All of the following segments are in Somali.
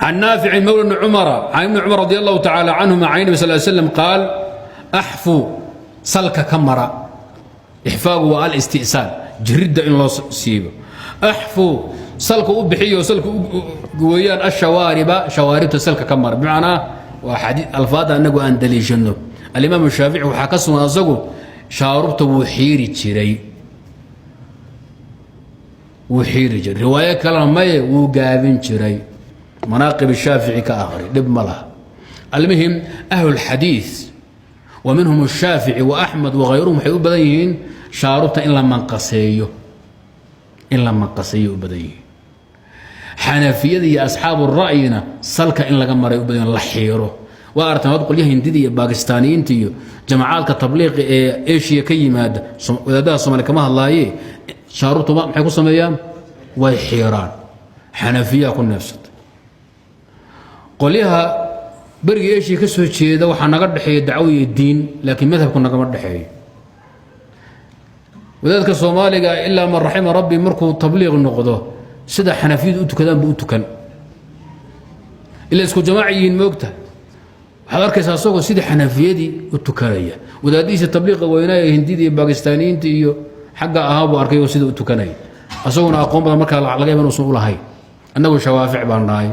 عن نافع مولى بن عمر عن ابن عمر رضي الله تعالى عنهما عن النبي صلى الله عليه وسلم قال احفوا سلك كمرة احفاء والاستئصال جرد ان الله سيبه احفوا سلك أبحي وسلك قويان الشوارب شوارب سلك كمرة بمعنى وحديث الفاظ انه اندلي جنو الامام الشافعي وحكسوا نازقوا شاربته وحيري جري وحيري جري روايه كلام ما وقابن جري مناقب الشافعي كآخر دب ملها المهم أهل الحديث ومنهم الشافعي وأحمد وغيرهم حيقول بديهين شاربت إلا من قصيه بديهين حنفية دي أصحاب الرأينا سلك إن لقى مرة بدين لحيره وأرتنا أقول له هندي باكستانيين تيو جماعات كتبليغ إيشيا كي مادة وإذا ده صمنا كما الله شاربت ما حيكون صميام وحيران حنفية كل نفسه qolyaha bariga eeshii ka soo jeeda waxa naga dhaxeeyay dacwo iyo diin laakiin madhabku naga dhaxeeyay wadaadka Soomaaliga illa man rahima rabbi markuu tabliiq noqdo sida xanafiyadu u tukadaan buu u tukan ila isku jamaaciyiin moogta waxa arkaysaa asagoo sida xanafiyadii u tukanaya wadaadiisa tabliiqa weynaa ee hindida iyo baakistaniyiinta iyo xagga ahabu arkay sida u tukanay asaguna aqoon badan marka laga yaabaan uu lahay annagu shawaafic baan nahay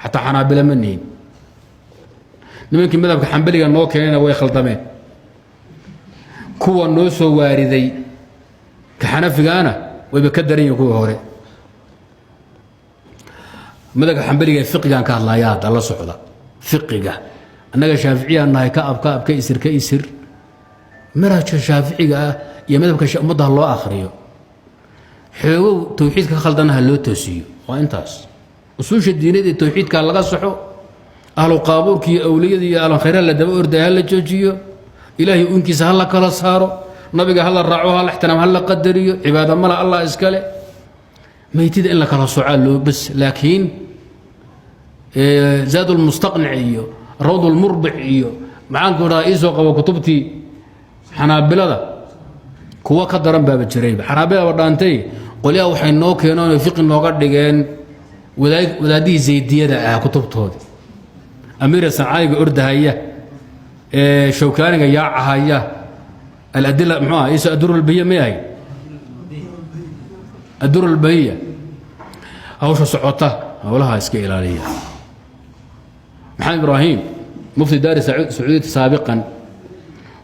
حتى حنابلة منين نمكن مذهب حنبلي نو كاننا way khaldameen kuwa noo soo waariday ka xanafigaana way ba ka daran kuwa hore madhab xanbaliga fiqigan ka hadlayaa dala socda fiqiga annaga shaafiiciyan nahay ka abka isir maraajo shaafiiciga iyo madhabka ummadda loo akhriyo xoogo tawxiidka khaldanaha loo toosiyo waa intaas usuusha diinada tawxiidka laga saxo ahlu qaaburki awliyada iyo ahlu khayra la daba orday la joojiyo ilaahi unkiisa hal kala saaro nabiga hal raaco hal ixtiraam hal qadariyo cibaada mala allah iskale maytida in la kala soco loo bas laakiin zaadul mustaqni'iyo rawdul murbi'iyo macaan ku raaiso qabo kutubti xanaabilada kuwa ka daran baaba jiray xanaabilada wadantay qoliya waxay noo keeneen fiqh nooga dhigeen wadaadii zaydiyada kutubtooda أمير الصنعاني أردهاية شوكاني ياعهاية الأدلة معاه إيش الدور البهية ما هي الدور البهية أو شو صعوته أولها إسكيل عليها محمد إبراهيم مفتي دار سعودية سابقا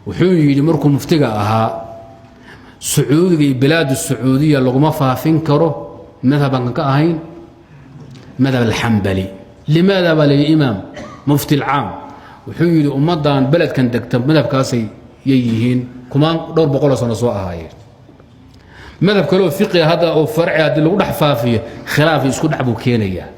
وحوي يمركم مفتقاها سعودي بلاد السعودية لغما فافين كرو مذهبا كأهين مذهب الحنبلي لماذا بل الإمام مفتي العام وحيد أمضان بلد كان دكتب مذهب كاسي ييهين كمان دور بقول سنة سواء هاي مذهب كله فقه هذا أو فرع هذا اللي وضح فافية خلاف يسكن عبو كينية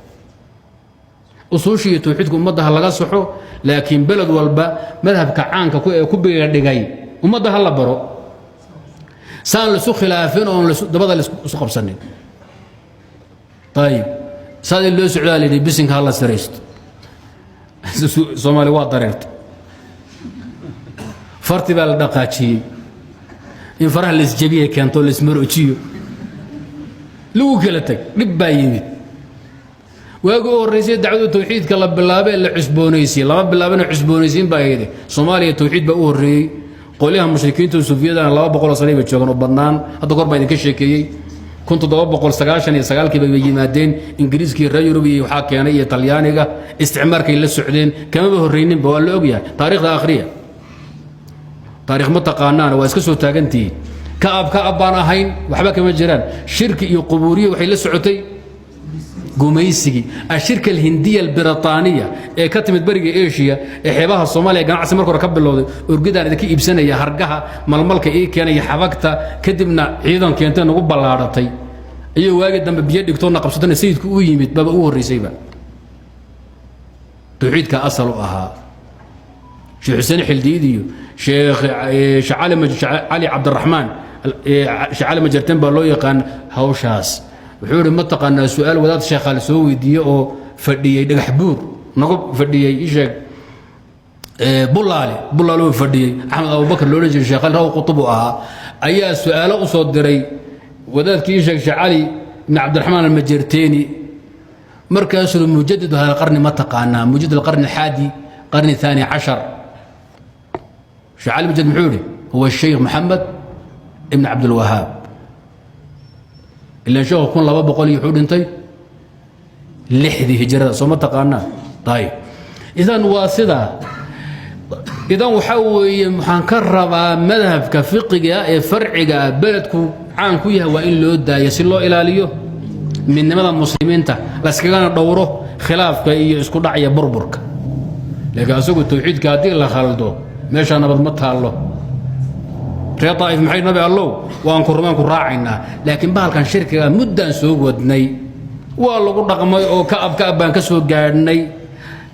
أصوشية توحيدكم أمضها لغا صحو لكن بلد والبا مذهب كعان كوبي دقاي أمضها الله برو سان لسو خلافين أو دبضا لسو قبسنين طيب سادي اللي سعودي اللي بسنك الله سريست Soomaali waa dareerta farti baa la dhaqaajiyay in faraha la isjabiye keento la ismaroojiyo lagu kala tag dhib baa yimid waagu horeysay dacwada tawxiidka la bilaabay la cusboonaysiin laba bilaabana cusboonaysiin baa yidhi Soomaaliya tawxiid baa u horeeyay qoliyaha mushrikiinta Suufiyada 200 sano ay joogan oo badnaan hadda kor baa idin ka sheekeeyay كنت 799 كي بيجيمادين انجليزكي ريوروبي وحا كياني ايطاليانيغا استعماركي للسعودين كما بهرينين بوال اوغيا تاريخ اخريه تاريخ متقانان waa iska soo taagantii ka abaan ahayn waxba kama jiraan shirki iyo qubuuriyo waxay la socotay gumeysigi ashirka alhindiya albritaniya ee ka timid bariga Asia ee xeebaha Soomaaliya ganacsi markii hore ka bilowday urgidaan idinka iibsanaya hargaha malmalka ee keenaya xabagta kadibna ciidan keentay ugu ballaaratay iyo waagi dambe biyo dhigtoona qabsadana sayidku uu yimid baba uu horeysayba tawxiidka asal u ahaa sheekh Xuseen Xildiidiyo sheekh Ali Abdurrahman شعال مجرتين بالله يقان هوشاس وحوري متقنا سؤال وذات شيخ على سوي دي او فدي دغ حبور نقب فدي يشك بولالي فدي احمد ابو بكر لولج الشيخ هو قطبها اي سؤال او سو ديري وذات يشك شعالي بن عبد الرحمن المجرتيني مركز المجدد هذا القرن ما تقانا مجدد القرن الحادي القرن الثاني عشر شعال مجد محوري هو الشيخ محمد ابن عبد الوهاب اللي نشوف يكون لبا بقول يحود انتي لحدي هجرة سو ما تقانا طيب اذا واسده إذا وحوي محنكربا مذهب كفقه فرعه بلدكم عان كويها وإن لو دايا سي لو إلاليو من نمدا المسلمين تا لاسكغانا دوره خلافك iyo isku dhacaya burburka laakiin asagu tawxiidka hadii la khaldo meesha nabad ma taalo reer taif maxay nabi allow waan ku rumaan ku raacayna laakiin bahalkan shirkiga muddan soo wadnay waa lagu dhaqmay oo ka baan ka soo gaadhnay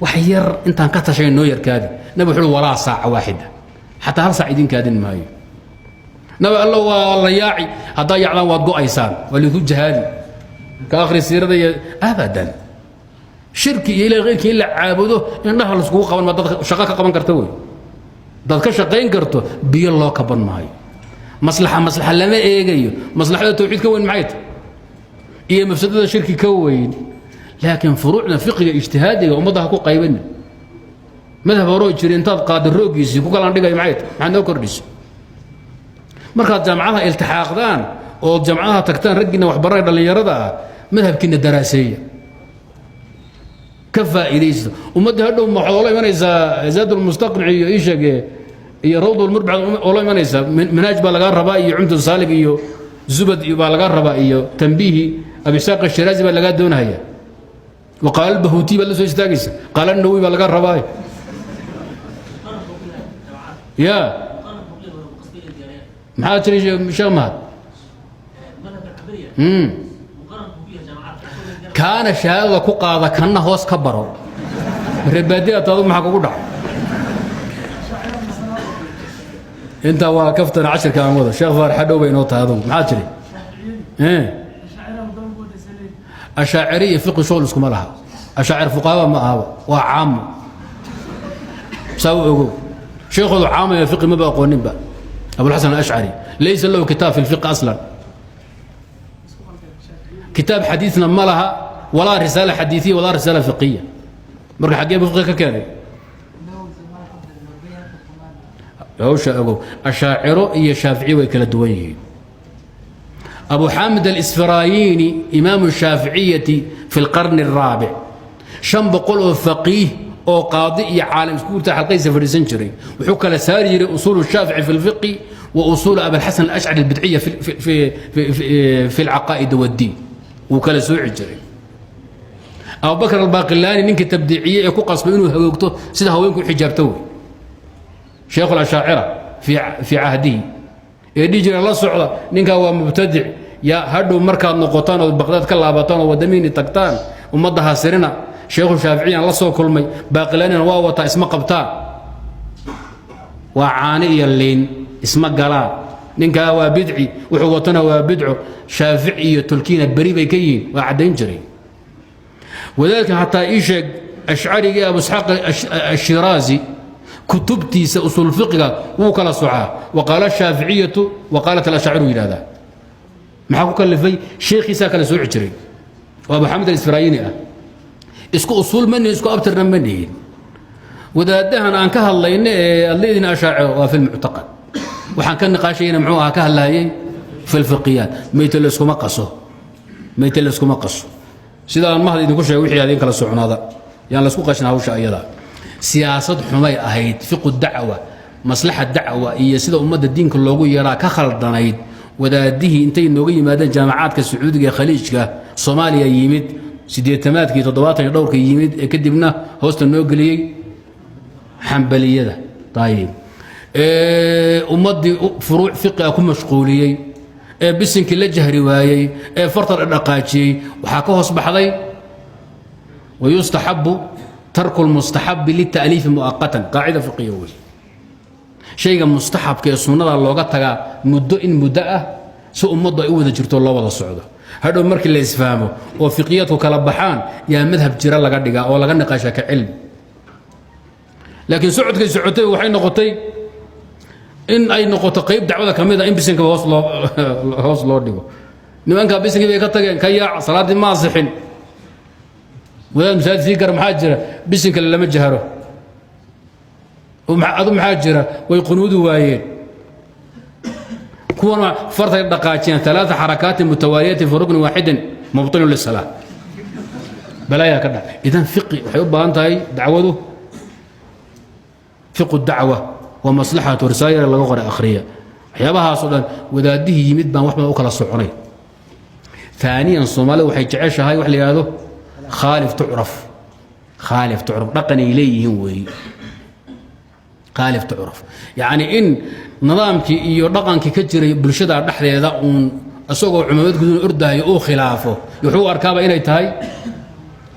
wax yar intaan ka tashay noo yarkaadi nabi wuxuu walaa saaca waahida hatta hal saac idin kaadin maayo nabi allah waa la yaaci hadaa yaclaan waad go'aysaan waliku jahaadi ka akhri siirada abadan shirki ila qeyrkii la caabudo indhaha la isku qaban ma dad shaqo ka qaban karto way dad ka shaqeyn karto biyo loo kaban maayo maslaxa lama eegayo maslaxada tawxiidka weyn maxay iyo mafsadada shirki ka weyn laakiin furuucna fiqiga ijtihaadiga umadaha ku qaybin madhab hore jiri intaad qaadir roogiisi ku kala dhigay maxay noo kordhiso markaad jaamacadaha iltixaaqdaan oo jaamacadaha tagtaan ragina wax baray dhalinyarada madhabkiina daraaseeya ka faa'iideysta ummadda hadhow ma xoolo imanaysa zaadul mustaqni iyo ishage iyo rawdul murbad oo imanaysa manhaj baa laga rabaa iyo umdu saalig iyo zubad baa laga rabaa iyo tanbihi abi saaq shiraazi baa laga doonaya وقال البهوتي بل سو استاغيس قال النووي بل غير رباي يا ما تري شيخ مهد كان شهاده كو قاده كان هوس كبرو رباديه تادو ما كوغو دح انت وقفت 10 كان ودا شيخ فار حدو بينو تادو ما تري أشاعرية فقه شغل اسكم لها أشاعر فقهاء ما هو وعام سووا شيخ عام فقه ما بقى قوانين بقى أبو الحسن الأشعري ليس له كتاب في الفقه أصلا كتاب حديثنا ما لها ولا رسالة حديثية ولا رسالة فقهية مرة حقيقة بفقه كذا أشاعر هي شافعي وكلا دويه أبو حامد الإسفرايني إمام الشافعية في القرن الرابع شن بقول فقيه أو قاضي عالم سكول تحت قيس في السنجري وحكى لساري أصول الشافعي في الفقه وأصول أبي الحسن الأشعري البدعية في العقائد والدين وكلا سوء الجري أبو بكر الباقلاني نينك تبديعية يكون قصب إنه هويكتو سيده هوينكو حجابتوه شيخ الأشاعرة في عهده يدي جرى الله صعدة نينك هو مبتدع يا هادو مركز نقطان وبغداد كلابطان ودميني تقطان ومضها سرنا شيخ الشافعي الله سو كلمي باقلاني واوتا اسمه قبطان وعاني اللين اسمه قلا نينك هو بدعي وحوتنا هو بدعو شافعي تلكينا بريبي كين وعدين جري وذلك حتى إيشك أشعري أبو إسحاق الشيرازي كتبتي أصول الفقه وكلا صعاه وقال الشافعية وقالت الأشاعرة إلى هذا محاكو كلفي شيخي ساكن سوء عجري وأبو حمد الإسفرايني اسكو أصول مني اسكو أبتر مني وإذا دهن أن كهالله الذين أشاعروا في المعتقد وحن كان نقاشين معوها كهالله في الفقهيات ميتل اسكو مقصه ميتل اسكو مقصه سيدا المهدي يقول شيء وحي هذين كلا سوعنا هذا يعني لسكو قاشنا هوش أيضا سياسة حماي أهيد فقه الدعوة مصلحة الدعوة هي سيدة أمة الدين كله يرى كخلط دنايد وده ديه انتي نوغي ماذا جامعات كالسعودية خليج صوماليا يمد سيديتمات كي تضوات يدور كي يمد كدبنا هوست النوغلي حنبلية ده طيب أمة فروع فقه أكون مشغولية بسن كل جه رواية فرطر النقاشي وحكوه أصبح ذي ويستحب ترك المستحب للتأليف مؤقتا قاعدة فقهية شيء مستحب كسنة الله قطع مدة إن مدة سوء مدة إذا جرت الله وضع الصعود هذا المرك اللي يفهمه وفقيته كلبحان يا مذهب جرال لقدقة أو لقى نقاشة كعلم لكن سعود كسعودي وحين نقطي إن أي نقطة قيب دعوة كمية إن بسنك هوصل لورديو نمانك بسنك بيكتك كيا صلاة ما صحين wadaad masaajid sii gara maxaa jira bisin kale lama jaharo adu maxaa jira way qunuudu waayeen kuwana fartay dhaqaajiyeen 3 xarakaat mutawaaliyaat fi rukn waahid mubtil lis-salah balaya ka dhac idan fiqi waxay u baahan tahay dacwadu fiqu dacwa wa maslahatu risaala laga qora akhriya waxyaabahaas oo dhan wadaadihii yimid baan waxba u kala soconay ثانيا الصومالي waxay jeceshahay wax la yiraahdo خالف تعرف dhaqan ilayhiin weey خالف تعرف يعني in nidaamkii iyo dhaqankii ka jiray bulshada dhaxdeeda uun asagoo culimad gudun ordahay oo khilaafo wuxuu arkaaba inay tahay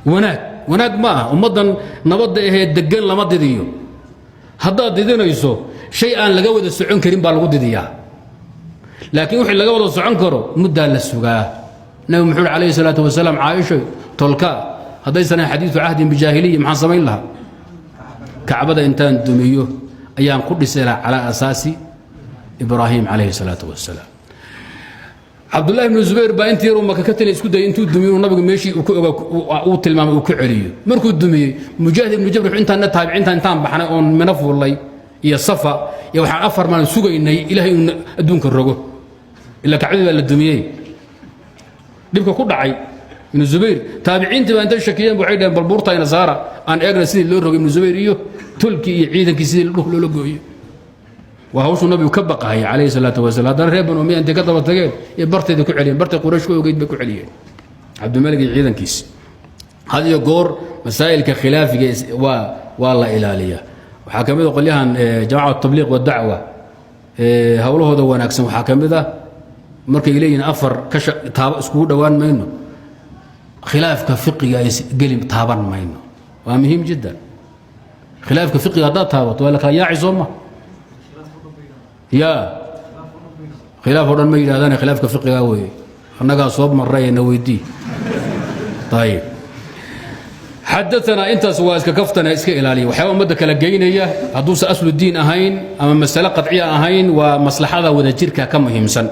wanaag ma ummadan nabadda ee degan lama didiyo hadda didinayso shay aan laga wada socon karin baa lagu didiyaa laakiin wixii laga wada socon karo mudda la sugaa nabi muxuu alayhi salaatu wasalaam caaisha tolka hadaysan xadiisu ahdi bijahiliya maxaa samayn laha kacbada intaan dumiyo ayaan ku dhisay ala asaasi ibraahim alayhi salaatu wasalaam abdullah ibn zubayr baa intii uu maka ka talay isku day intuu dumiyo nabiga meeshii uu tilmaamay uu ku celiyo markuu dumiyay mujaahid ibn jabr intaan taabiciinta intaan baxnay oo manafulay iyo safa iyo waxaan afar maan sugaynay ilaahay adduunka rogo ila kacbada la dumiyay dibka ku dhacay ibn zubayr taabiciintii baa inta shakiyeen waxay dhaheen balbuurta ina saara aan eegna sidii loo rogay ibn zubayr iyo tulki iyo ciidankii sidii loo gooyo وهوش النبي كبق هي عليه الصلاه والسلام هذا ريبن ومي انت كتب تجين برتي ku celiyeen bartay quraysh ku ogeyd bay ku celiyeen abdu malik ciidankiis hadiyo goor masaa'ilka khilaafiga waa la ilaaliya waxa kamid ah qolyahan jamaaca tabliiq wa dacwa hawlahooda wanaagsan waxa kamid ah markay leeyihiin afar ka taaba isku dhawaan mayno khilaafka fiqiga ay gelin taaban mayno waa muhiim jiddan khilaafka fiqiga hada taabato wala ka yaacizoma يا خلاف ودن ما يراهدان خلاف كفقه وي انغا صوب مرينا ويدي طيب حدثنا انت سواس كفتنا اسك الالي وحيوان مد كلا جينيا هدوس اصل الدين اهين اما مساله قطعيه اهين ومصلحه ودا جيركا كمهمسن